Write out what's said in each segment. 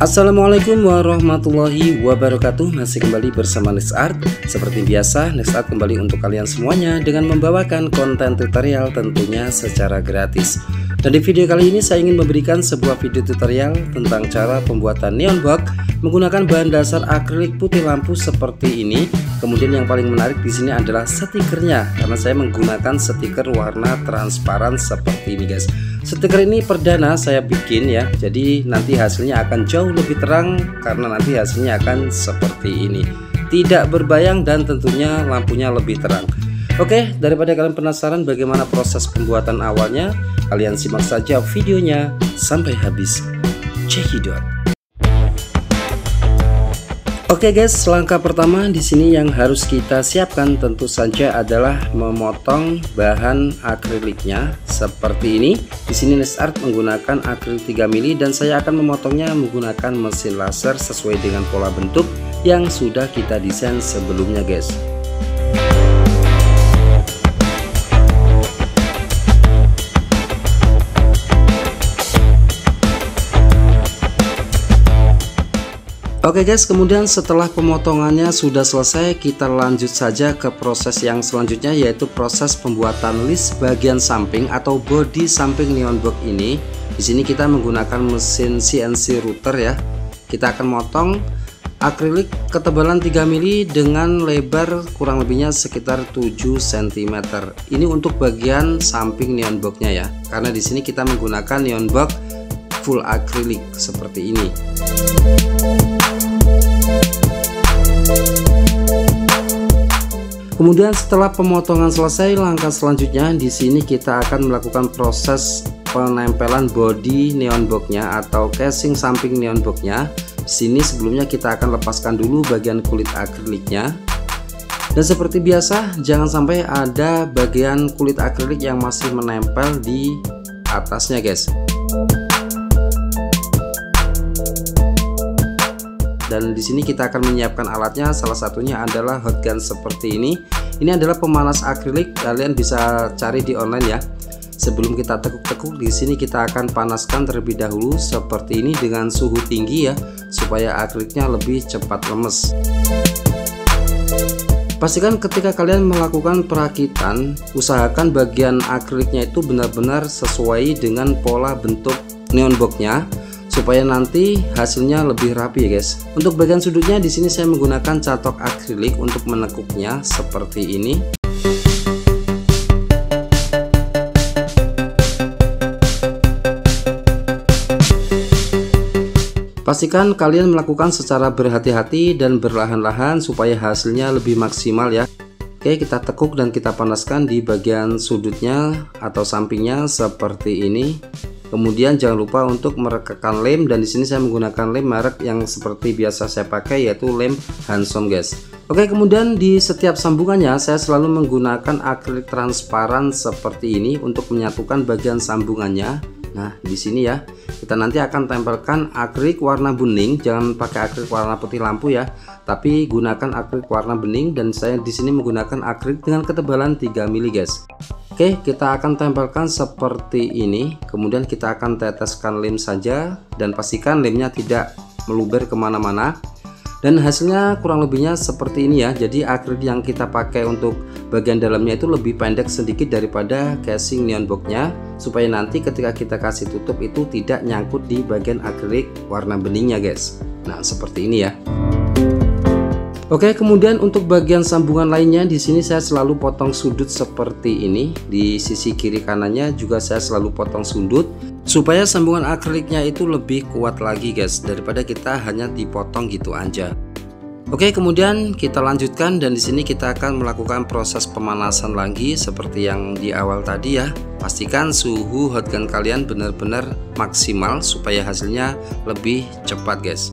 Assalamualaikum warahmatullahi wabarakatuh. Masih kembali bersama Next Art. Seperti biasa, Next Art kembali untuk kalian semuanya dengan membawakan konten tutorial tentunya secara gratis. Dan di video kali ini saya ingin memberikan sebuah video tutorial tentang cara pembuatan neon box menggunakan bahan dasar akrilik putih lampu seperti ini. Kemudian yang paling menarik di sini adalah stikernya, karena saya menggunakan stiker warna transparan seperti ini, guys. Stiker ini perdana saya bikin ya, jadi nanti hasilnya akan jauh lebih terang karena nanti hasilnya akan seperti ini, tidak berbayang dan tentunya lampunya lebih terang. Oke, daripada kalian penasaran bagaimana proses pembuatan awalnya, kalian simak saja videonya sampai habis. Check it out. Oke guys, langkah pertama di sini yang harus kita siapkan tentu saja adalah memotong bahan akriliknya seperti ini. Di sini Next Art menggunakan akrilik 3 mili dan saya akan memotongnya menggunakan mesin laser sesuai dengan pola bentuk yang sudah kita desain sebelumnya, guys. Oke guys, kemudian setelah pemotongannya sudah selesai, kita lanjut saja ke proses yang selanjutnya, yaitu proses pembuatan list bagian samping atau bodi samping neon box ini. Di sini kita menggunakan mesin CNC router ya. Kita akan motong akrilik ketebalan 3 mili dengan lebar kurang lebihnya sekitar 7 cm. Ini untuk bagian samping neon boxnya ya. Karena di sini kita menggunakan neon box full akrilik seperti ini. Kemudian setelah pemotongan selesai, langkah selanjutnya di sini kita akan melakukan proses penempelan bodi neon boxnya atau casing samping neon boxnya. Di sini sebelumnya kita akan lepaskan dulu bagian kulit akriliknya. Dan seperti biasa, jangan sampai ada bagian kulit akrilik yang masih menempel di atasnya, guys. Dan di sini kita akan menyiapkan alatnya, salah satunya adalah hot gun seperti ini. Ini adalah pemanas akrilik, kalian bisa cari di online ya. Sebelum kita tekuk-tekuk, di sini kita akan panaskan terlebih dahulu seperti ini dengan suhu tinggi ya, supaya akriliknya lebih cepat lemes. Pastikan ketika kalian melakukan perakitan, usahakan bagian akriliknya itu benar-benar sesuai dengan pola bentuk neon boxnya, supaya nanti hasilnya lebih rapi ya guys. Untuk bagian sudutnya di sini saya menggunakan catok akrilik untuk menekuknya seperti ini. Pastikan kalian melakukan secara berhati-hati dan berlahan-lahan supaya hasilnya lebih maksimal ya. Oke, kita tekuk dan kita panaskan di bagian sudutnya atau sampingnya seperti ini. Kemudian jangan lupa untuk merekatkan lem, dan di sini saya menggunakan lem merek yang seperti biasa saya pakai, yaitu lem Hansom guys. Oke, kemudian di setiap sambungannya saya selalu menggunakan akrilik transparan seperti ini untuk menyatukan bagian sambungannya. Nah, di sini ya, kita nanti akan tempelkan akrilik warna bening, jangan pakai akrilik warna putih lampu ya, tapi gunakan akrilik warna bening, dan saya di sini menggunakan akrilik dengan ketebalan 3 mili guys. Oke, kita akan tempelkan seperti ini. Kemudian kita akan teteskan lem saja, dan pastikan lemnya tidak meluber kemana-mana. Dan hasilnya kurang lebihnya seperti ini ya. Jadi akrilik yang kita pakai untuk bagian dalamnya itu lebih pendek sedikit daripada casing neon boxnya, supaya nanti ketika kita kasih tutup itu tidak nyangkut di bagian akrilik warna beningnya guys. Nah, seperti ini ya. Oke, kemudian untuk bagian sambungan lainnya di sini saya selalu potong sudut seperti ini. Di sisi kiri kanannya juga saya selalu potong sudut supaya sambungan akriliknya itu lebih kuat lagi guys, daripada kita hanya dipotong gitu aja. Oke, kemudian kita lanjutkan, dan di sini kita akan melakukan proses pemanasan lagi seperti yang di awal tadi ya. Pastikan suhu hot gun kalian benar-benar maksimal supaya hasilnya lebih cepat guys.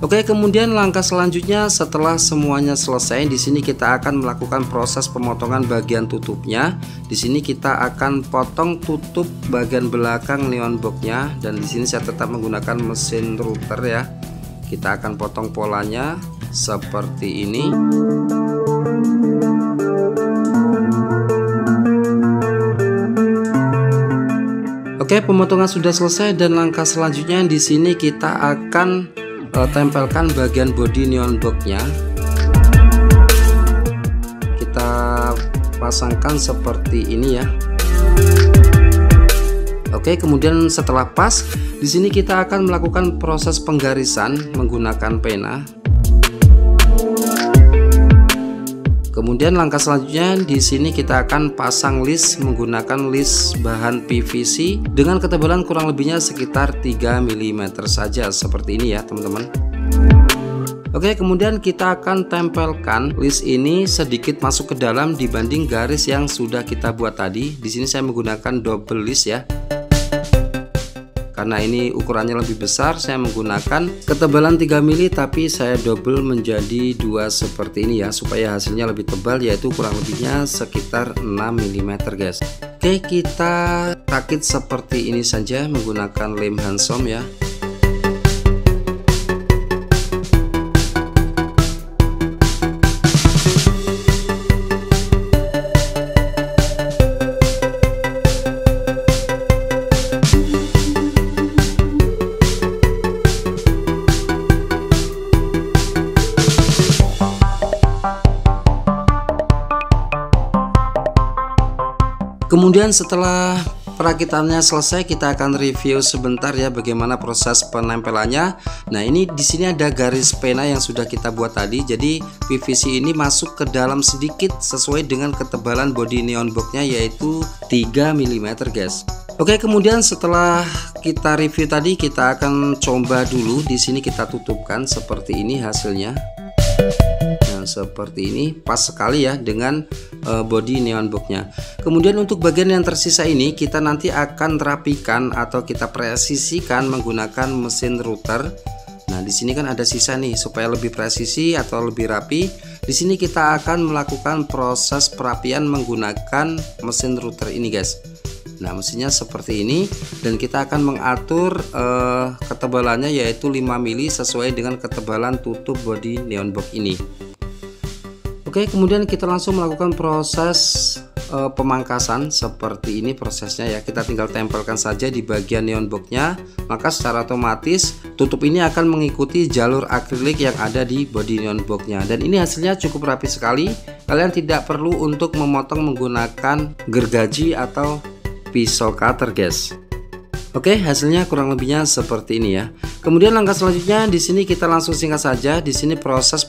Oke, kemudian langkah selanjutnya setelah semuanya selesai, di sini kita akan melakukan proses pemotongan bagian tutupnya. Di sini kita akan potong tutup bagian belakang neon boxnya, dan di sini saya tetap menggunakan mesin router ya. Kita akan potong polanya seperti ini. Oke, pemotongan sudah selesai dan langkah selanjutnya di sini kita akan tempelkan bagian body neon boxnya. Kita pasangkan seperti ini ya. Oke, kemudian setelah pas, di sini kita akan melakukan proses penggarisan menggunakan pena. Kemudian langkah selanjutnya di sini kita akan pasang list menggunakan list bahan PVC dengan ketebalan kurang lebihnya sekitar 3 mm saja seperti ini ya teman-teman. Oke, kemudian kita akan tempelkan list ini sedikit masuk ke dalam dibanding garis yang sudah kita buat tadi. Di sini saya menggunakan double list ya. Karena ini ukurannya lebih besar, saya menggunakan ketebalan 3 mm tapi saya double menjadi 2 seperti ini ya, supaya hasilnya lebih tebal, yaitu kurang lebihnya sekitar 6 mm guys. Oke, kita rakit seperti ini saja menggunakan lem Hansom ya. Kemudian setelah perakitannya selesai, kita akan review sebentar ya bagaimana proses penempelannya. Nah, ini di sini ada garis pena yang sudah kita buat tadi. Jadi PVC ini masuk ke dalam sedikit sesuai dengan ketebalan body neon boxnya, yaitu 3 mm guys. Oke, kemudian setelah kita review tadi, kita akan coba dulu. Di sini kita tutupkan seperti ini hasilnya. Nah, seperti ini pas sekali ya dengan body neon boxnya. Kemudian untuk bagian yang tersisa ini kita nanti akan rapikan atau kita presisikan menggunakan mesin router. Nah, di sini kan ada sisa nih, supaya lebih presisi atau lebih rapi. Di sini kita akan melakukan proses perapian menggunakan mesin router ini guys. Nah, mesinnya seperti ini dan kita akan mengatur ketebalannya yaitu 5 mm sesuai dengan ketebalan tutup body neon box ini. Oke, kemudian kita langsung melakukan proses pemangkasan seperti ini prosesnya ya. Kita tinggal tempelkan saja di bagian neon boxnya, maka secara otomatis tutup ini akan mengikuti jalur akrilik yang ada di body neon boxnya. Dan ini hasilnya cukup rapi sekali. Kalian tidak perlu untuk memotong menggunakan gergaji atau pisau cutter guys. Oke, hasilnya kurang lebihnya seperti ini ya. Kemudian langkah selanjutnya di sini kita langsung singkat saja. Di sini proses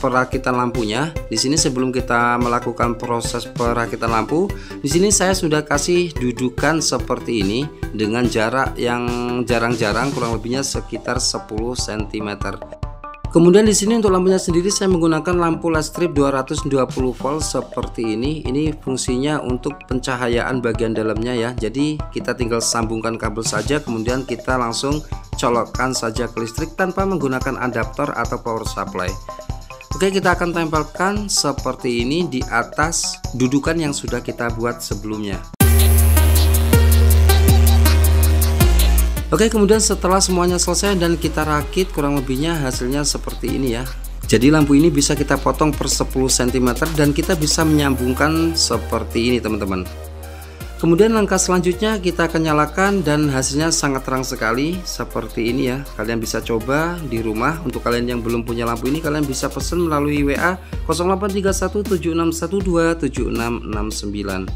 perakitan lampunya. Di sini sebelum kita melakukan proses perakitan lampu, di sini saya sudah kasih dudukan seperti ini dengan jarak yang jarang-jarang, kurang lebihnya sekitar 10 cm. Kemudian di sini untuk lampunya sendiri saya menggunakan lampu LED strip 220 volt seperti ini. Ini fungsinya untuk pencahayaan bagian dalamnya ya. Jadi kita tinggal sambungkan kabel saja, kemudian kita langsung colokkan saja ke listrik tanpa menggunakan adaptor atau power supply. Oke, kita akan tempelkan seperti ini di atas dudukan yang sudah kita buat sebelumnya. Oke, kemudian setelah semuanya selesai dan kita rakit, kurang lebihnya hasilnya seperti ini ya. Jadi lampu ini bisa kita potong per 10 cm dan kita bisa menyambungkan seperti ini teman-teman. Kemudian langkah selanjutnya kita akan nyalakan dan hasilnya sangat terang sekali seperti ini ya. Kalian bisa coba di rumah. Untuk kalian yang belum punya lampu ini, kalian bisa pesan melalui WA 083176127669.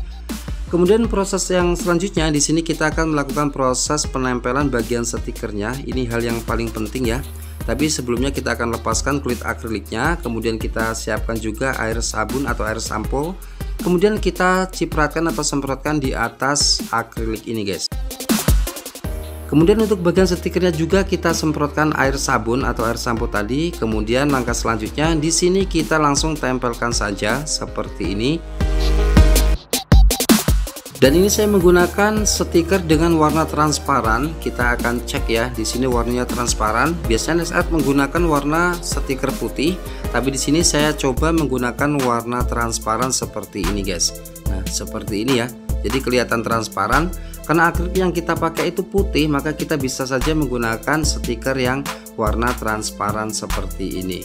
Kemudian proses yang selanjutnya di sini kita akan melakukan proses penempelan bagian stikernya. Ini hal yang paling penting ya. Tapi sebelumnya kita akan lepaskan kulit akriliknya, kemudian kita siapkan juga air sabun atau air sampo. Kemudian kita cipratkan atau semprotkan di atas akrilik ini guys. Kemudian untuk bagian stikernya juga kita semprotkan air sabun atau air sampo tadi. Kemudian langkah selanjutnya di sini kita langsung tempelkan saja seperti ini. Dan ini saya menggunakan stiker dengan warna transparan. Kita akan cek ya, di sini warnanya transparan. Biasanya saat menggunakan warna stiker putih, tapi di sini saya coba menggunakan warna transparan seperti ini guys. Nah, seperti ini ya. Jadi kelihatan transparan. Karena akrilik yang kita pakai itu putih, maka kita bisa saja menggunakan stiker yang warna transparan seperti ini.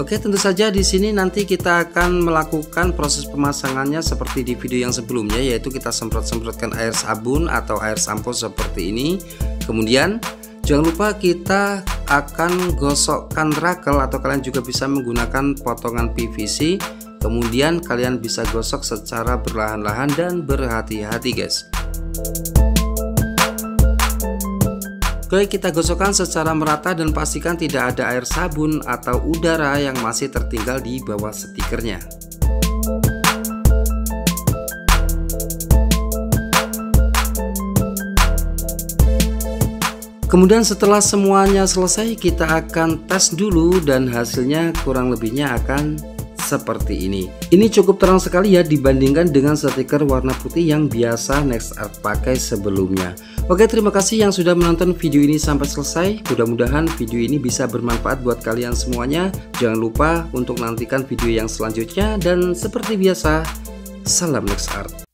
Oke, tentu saja di sini nanti kita akan melakukan proses pemasangannya seperti di video yang sebelumnya, yaitu kita semprot-semprotkan air sabun atau air sampo seperti ini. Kemudian jangan lupa kita akan gosokkan rakel, atau kalian juga bisa menggunakan potongan PVC. Kemudian kalian bisa gosok secara berlahan-lahan dan berhati-hati guys. Oke, kita gosokkan secara merata dan pastikan tidak ada air sabun atau udara yang masih tertinggal di bawah stikernya. Kemudian setelah semuanya selesai, kita akan tes dulu dan hasilnya kurang lebihnya akan seperti ini. Ini cukup terang sekali ya dibandingkan dengan stiker warna putih yang biasa NextArt pakai sebelumnya. Oke, terima kasih yang sudah menonton video ini sampai selesai. Mudah-mudahan video ini bisa bermanfaat buat kalian semuanya. Jangan lupa untuk nantikan video yang selanjutnya, dan seperti biasa, salam NextArt.